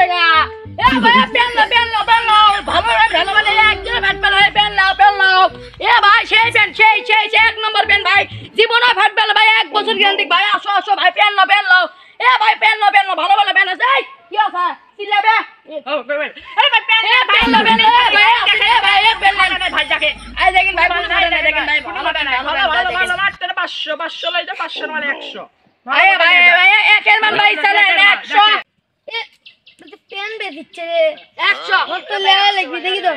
টাকা এ ভাই পেন নাও ভালো মানে এক কিলো ফ্যাট পেল পেন নাও এ ভাই সেই পেন সেই এক নম্বর পেন ভাই জীবনে ফ্যাট পেল ভাই 1 বছর গ্যারান্টি ভাই আসো ভাই পেন নাও এ ভাই পেন নাও ভালো পেন আছে কি আছে সিলাবে ও ভাই পেন নাও ভাই পেন নাও ভাই যাকে এই দেখেন ভাই ভালো মাত্র 500 লইতে 500 মানে 100 ভাই একের মান ভাই চলে 100 পেন বেচিচ্ছে রে 100 কত লেভেল লিখবি দেখি তো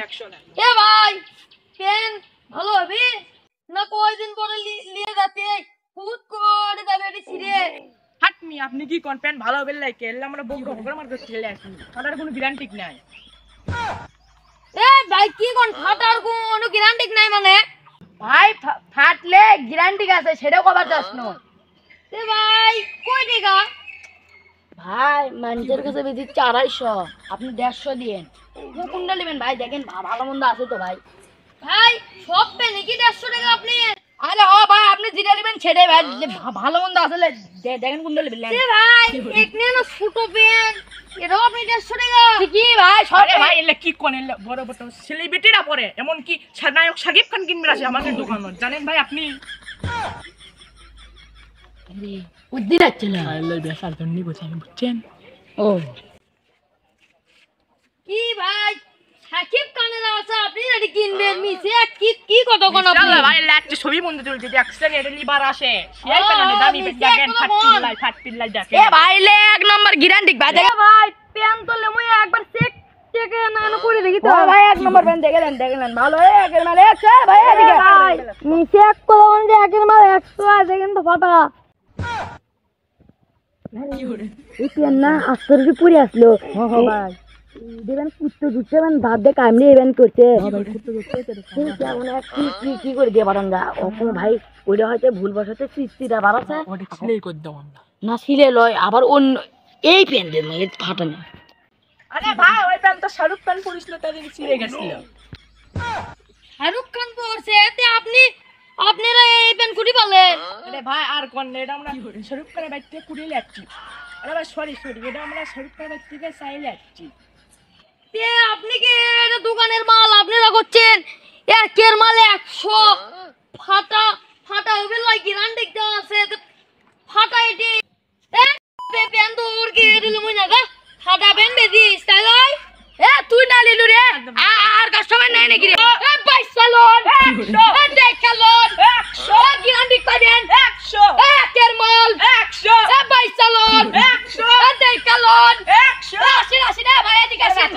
এ ভাই পেন ভালো হবে না কয়দিন পরে নিয়ে যাতে খুদ করে যাবে এটি ছিড়ে হাটনি আপনি কি কোন পেন ভালো হবে লাইকে এলে আমরা বকর মার করতে চলে আসি তার কোনো গ্যারান্টি নাই এ ভাই কি কোন ফাটার কোনো গ্যারান্টি নাই মানে ভাই ফাটলে গ্যারান্টি আছে সেটাও কভার যাস না এ ভাই কই টাকা ভাই মানুষের কাছে বেশি 250 আপনি 150 দিয়েন কোনটা নেবেন ভাই দেখেন ভালো মন্দ আছে তো ভাই ভাই সব পেনে কি 150 টাকা আপনি আরে ও ভাই আপনি যেটা নেবেন সেটাই ভাই ভালো মন্দ আসলে দেখেন কোনটা নেবেন এ ভাই একনে না ছোট পেন এটাও আপনি 150 টাকা কি ভাই সরে ভাই এলে কি কোন এলে বড় বড় সেলিব্রিটিরা পরে এমন কি নায়ক শাকিব খান কিনবে আছে আমাদের দোকানে জানেন ভাই আপনি উদ্দিন আছেন আল্লাহ বেসার জন্য বসে আমি বুঝছেন ও কি ভাই সাকিব খানের আছে আপনি এটা কিনবেন মিছে কি কত কোন আপনি আল্লাহ ভাই একটা ছবি বন্ধ চলছে দেখছেন এটা লিভার আসে সেই পেনে দামি দেখেন ফাটিলাই দেখেন এ ভাই লে এক নম্বর গ্যারান্টি ভাই এ ভাই পেন তো লেমই একবার চেক চেকে না করে দেখি তো ও ভাই এক নম্বর পেন দেখলেন ভালো একের মাল 100 ভাই এদিকে ভাই মিছে এক কোন যে একের মাল 100 আছে কিন্তু ফাটা এই পেন না আস্তরকে পড়ে আসলো ভাই দেবেন কুত্তো দুচ্ছেন ভাত দিয়ে কামড়ে ইভেন্ট করছে কি করে দিয়ে পাঠান যা ওখানে ভাই ওইটা হয়তো ভুল বসাতে সৃষ্টিটা বাড়াচ্ছে ওটা ছিলেই করে দাও আমরা না ছিলে লয় আবার অন্য এই পেন দেন এর ফাটা না আরে ভাই ওই পেন তো শাহরুখ খান পড়ছিল তাদের ছিঁড়ে গেছিল শাহরুখ খান পড়ছে এতে আপনারা এই পেন কুড়ি পালেন আরে ভাই আর কোন এটা আমরা শাহরুখ খানের বাইক থেকে কুড়িয়ে যাচ্ছি আরে ভাই সরি এটা আমরা শাহরুখ খানের বাইক থেকে চাইলে যাচ্ছি তে আপনি কি এটা দোকানের মাল আপনারা করছেন একের মাল 100 ফাটা হবে লাই গ্যারান্টি দেওয়া আছে ফাটা এটি এ পেন তো ওর কি দিল মই না গা ফাটা পেন বেজি স্টাইল এ তুই না লিলু রে আর কাস্টমার নাই নাকি রে এ ভাই সালন 100 এ দেখালন 100 গ্যারান্টি পাবেন 100 একের মাল 100 এ ভাই সালন 100 এ দেখালন 100 আসি না ভাই এদিকে আসেন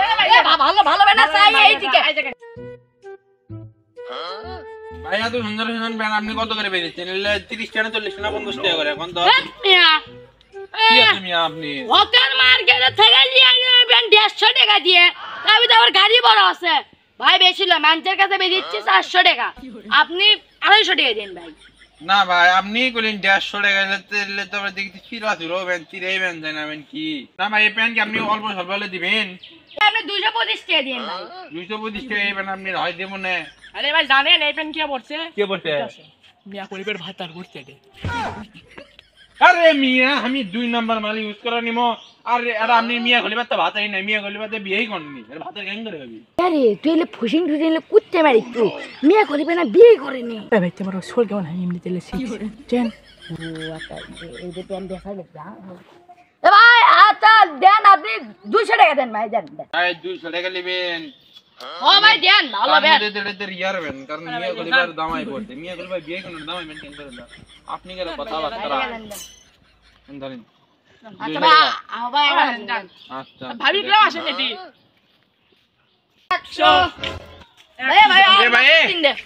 ভালো বেনা চাই এইদিকে ভাই এত সুন্দর ব্যান আপনি কত করে বেরিয়েছেন 30 টাকা 40 টাকা 50 টাকা করে এখন তো কি আছে মিয়া আপনি ওকার মার্কেটে থেকে নিয়ে নেবেন 150 টাকা দিয়ে তবে তো আবার গাড়ি বড় আছে ভাই বেশি না মানুষের কাছে বেরিয়েছে 400 টাকা আপনি 250 টাকা দেন ভাই না ভাই আপনি কইলেন 150 টাকা লেতে তবে দেখতে ফিরা দিলো ব্যান তিরাই ব্যান জানাবেন কি না ভাই এই প্যান কি আপনি অল্প স্বল্প হলে দিবেন আপনি 225 টাকা দেন ভাই 225 টাকা এই ব্যান আপনি হয় দেব না আরে ভাই জানেন এই পেন কি পড়ছে কে বলতে মিয়া করিবের ভাত আর করতে দে আরে মিয়া আমি 2 নাম্বার মাল ইউজ করা নিমো আর এটা আপনি মিয়া গলিবার তো ভাতই নাই মিয়া গলিবাতে বিয়েই করনি এর ভাতের গ্যাং করে ভাবি আরে তুই এলে ফুসিং ঠুসিং কুত্তে মারি তুই মিয়া করিবে না বিয়ে করেনি ভাই তোমার সোল কেমন হয় এমনি তেলে চেন ও আচ্ছা এই যে পেন দেখা যা এ ভাই আচ্ছা দেন আপনি 200 টাকা দেন ভাই দেন ভাই 200 টাকা নেবেন ও ভাই দেন ভালো বেন আমাদের ইয়ার বেন কারণ মিয়া গলিবার দামাই পড়তে মিয়া গলিবার বিয়ে কোন দামাই মেইনটেইন করে না আপনি গেলে কথা বার্তা ধরেন আচ্ছা ভাই ভাই আচ্ছা ভাবি কেউ আসেন এটি ভাই এ ভাই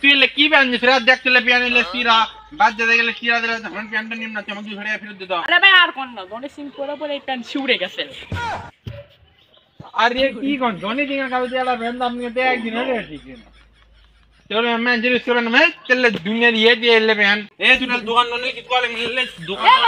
তুই কি ব্যান ফিরা দেখতে পিয়ানিলে সিরা বাদ যেতে গেলে সিরা দিলে তখন প্যান্টটা নিম না আমাকে 200 টাকা ফেরত দিতে আরে ভাই আর কোন না দনে সিং করে পরে এই প্যান্ট শিউরে গেছে আর ये কি কোন দনে দিন কাল দিয়ে আলা ব্যান আপনি তে একদিন হলে ঠিক না তোর मैं जिस करन में चल दुनिया ये दिए ले बहन ए तू दुकान ने कित को ले मिलले दुकान